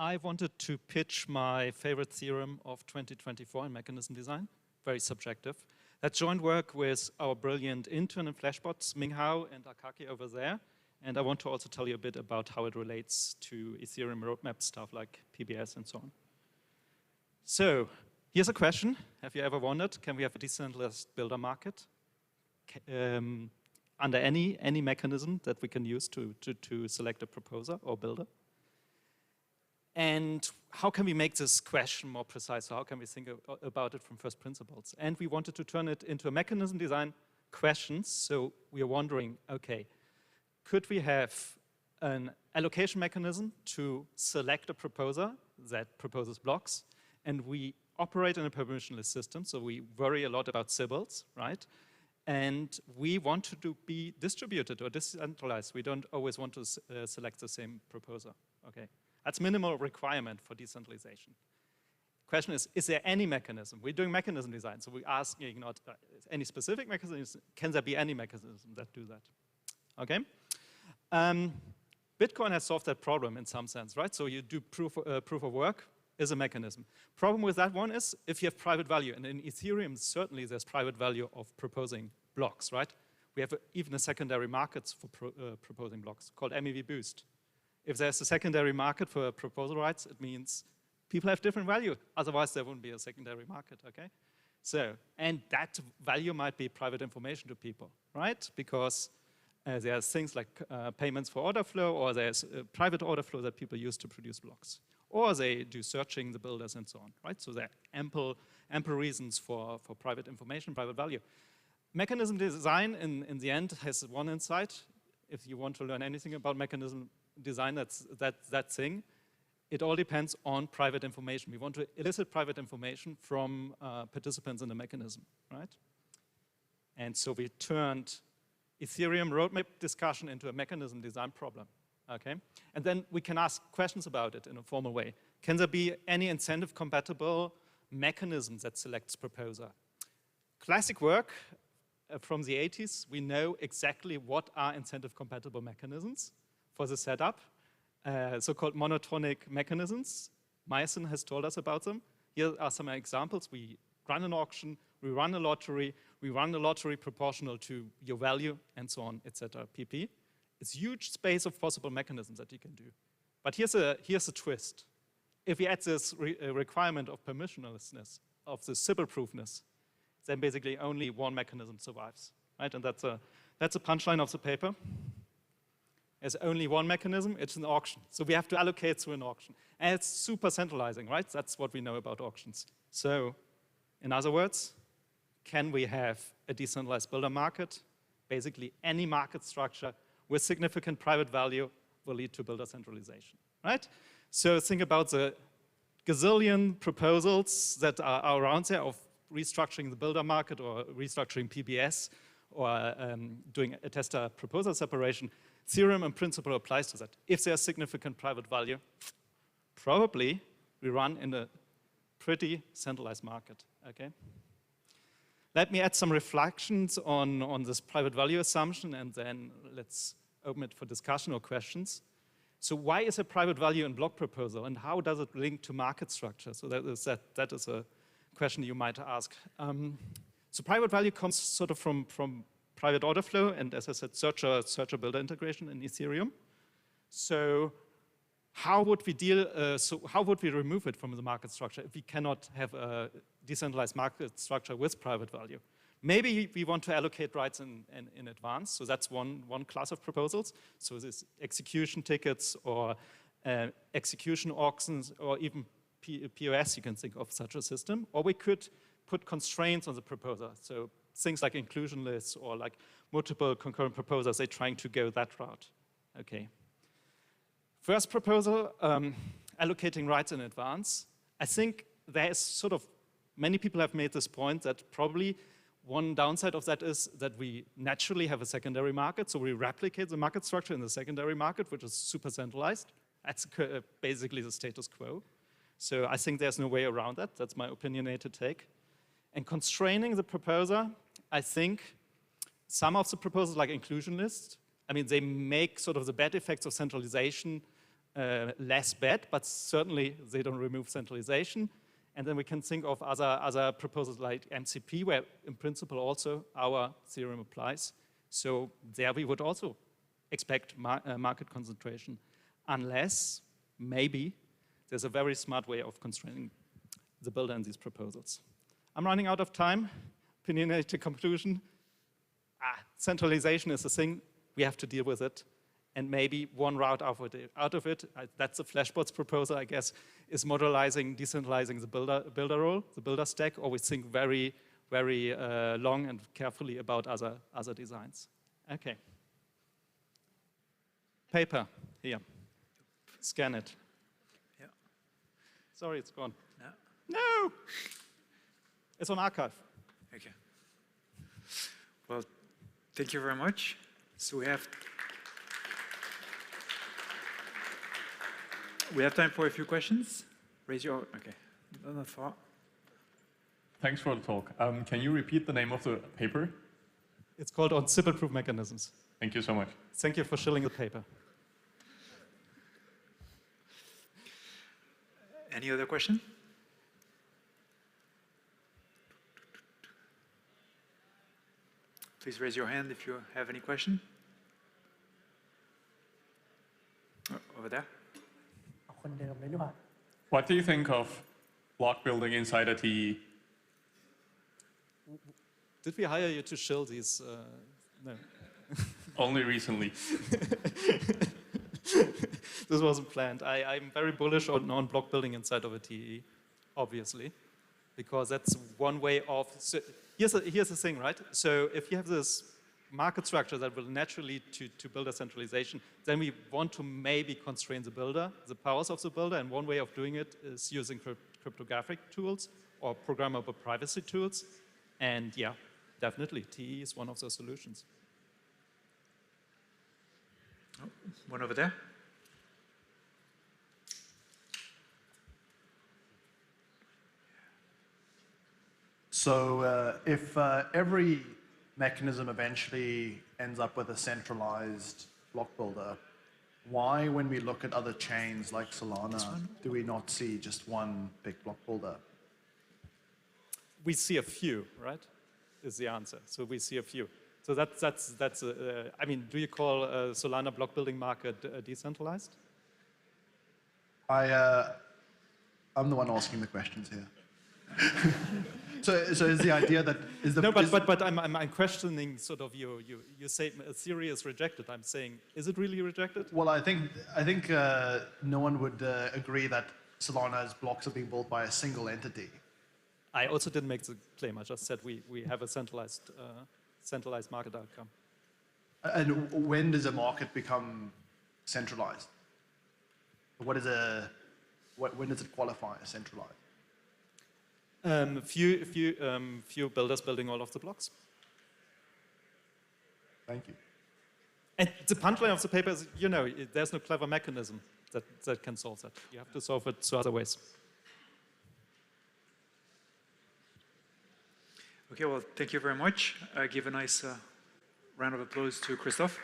I wanted to pitch my favorite theorem of 2024 in mechanism design, very subjective. That's joint work with our brilliant intern in Flashbots, Minghao and Akaki over there. And I want to also tell you a bit about how it relates to Ethereum roadmap stuff like PBS and so on. So here's a question. Have you ever wondered, can we have a decentralized builder market under any mechanism that we can use to select a proposer or builder? And how can we make this question more precise? So how can we think about it from first principles? And we wanted to turn it into a mechanism design questions. So we are wondering, okay, could we have an allocation mechanism to select a proposer that proposes blocks? And we operate in a permissionless system, so we worry a lot about Sybils, right? And we want to be distributed or decentralized. We don't always want to select the same proposer, okay? That's minimal requirement for decentralization. Question is there any mechanism? We're doing mechanism design, so we're asking not any specific mechanisms, can there be any mechanism that do that? Okay? Bitcoin has solved that problem in some sense, right? So you do proof of work is a mechanism. Problem with that one is if you have private value, and in Ethereum certainly there's private value of proposing blocks, right? We have even a secondary market for proposing blocks called MEV Boost. If there's a secondary market for proposal rights, it means people have different value. Otherwise, there wouldn't be a secondary market, okay? So, and that value might be private information to people, right? Because there's things like payments for order flow, or there's private order flow that people use to produce blocks. Or they do searching the builders and so on, right? So there are ample reasons for private information, private value. Mechanism design, in the end, has one insight. If you want to learn anything about mechanism design, that's that thing. It all depends on private information. We want to elicit private information from participants in the mechanism, right? And so we turned Ethereum roadmap discussion into a mechanism design problem, okay? And then we can ask questions about it in a formal way. Can there be any incentive-compatible mechanism that selects proposer? Classic work from the 80s, we know exactly what are incentive-compatible mechanisms for the setup, so-called monotonic mechanisms. Meissen has told us about them. Here are some examples. We run an auction, we run a lottery, we run the lottery proportional to your value, and so on, etc. pp. It's a huge space of possible mechanisms that you can do. But here's a twist. If we add this requirement of permissionlessness, of the Sybil-Proofness, then basically only one mechanism survives, right? And that's a punchline of the paper. There's only one mechanism, it's an auction. So we have to allocate through an auction. And it's super centralizing, right? That's what we know about auctions. So, in other words, can we have a decentralized builder market? Basically, any market structure with significant private value will lead to builder centralization, right? So think about the gazillion proposals that are around there of restructuring the builder market or restructuring PBS or doing a tester proposer separation. Theorem in principle applies to that. If there's significant private value, probably we run in a pretty centralized market, okay? Let me add some reflections on this private value assumption, and then let's open it for discussion or questions. So why is a private value in block proposal, and how does it link to market structure? So that is a question you might ask. So private value comes sort of from private order flow, and as I said, searcher builder integration in Ethereum. So how would we how would we remove it from the market structure if we cannot have a decentralized market structure with private value? Maybe we want to allocate rights in advance, so that's one class of proposals. So this execution tickets or execution auctions or even POS, you can think of such a system. Or we could put constraints on the proposer. So things like inclusion lists or like multiple concurrent proposers, they're trying to go that route. Okay. First proposal, allocating rights in advance. I think there is sort of, many people have made this point that probably one downside of that is that we naturally have a secondary market, so we replicate the market structure in the secondary market, which is super centralized. That's basically the status quo. So I think there's no way around that. That's my opinionated take. And constraining the proposer, I think some of the proposals like inclusion lists, I mean, they make sort of the bad effects of centralization less bad, but certainly they don't remove centralization. And then we can think of other proposals like MCP, where in principle also our theorem applies. So there we would also expect market concentration, unless maybe there's a very smart way of constraining the builder in these proposals. I'm running out of time. Opinionated conclusion. Centralization is a thing. We have to deal with it. And maybe one route out of it, that's the Flashbot's proposal, I guess, is modelizing, decentralizing the builder role, the builder stack, or we think very, very long and carefully about other designs. Okay. Paper, here. Scan it. Yeah. Sorry, it's gone. No. No! It's on archive. Okay. Well, thank you very much. So we have time for a few questions. Raise your, okay, not far. Thanks for the talk. Can you repeat the name of the paper? It's called On Sybil-Proof Mechanisms. Thank you so much. Thank you for shilling the paper. Any other question? Please raise your hand if you have any question. Over there. What do you think of block building inside a TE? Did we hire you to shill these? No. Only recently. This wasn't planned. I'm very bullish on block building inside of a TE, obviously, because that's one way of. So here's the thing, right? So if you have this market structure that will naturally lead to builder centralization, then we want to maybe constrain the builder, the powers of the builder, and one way of doing it is using cryptographic tools or programmable privacy tools. And yeah, definitely, TE is one of those solutions. Oh, one over there. So if every mechanism eventually ends up with a centralized block builder, why, when we look at other chains like Solana, do we not see just one big block builder? We see a few, right? Is the answer. So we see a few. So that's I mean, do you call Solana block building market decentralized? I'm the one asking the questions here. So is the idea that is the no, but I'm questioning sort of you say a theory is rejected. I'm saying, is it really rejected? Well, I think no one would agree that Solana's blocks are being built by a single entity. I also didn't make the claim. I just said we have a centralized market outcome. And when does a market become centralized? When does it qualify as centralized? Few builders building all of the blocks. Thank you. And the punchline of the paper is, you know, there's no clever mechanism that can solve that. You have to solve it through other ways. Okay, well, thank you very much. Give a nice round of applause to Christoph.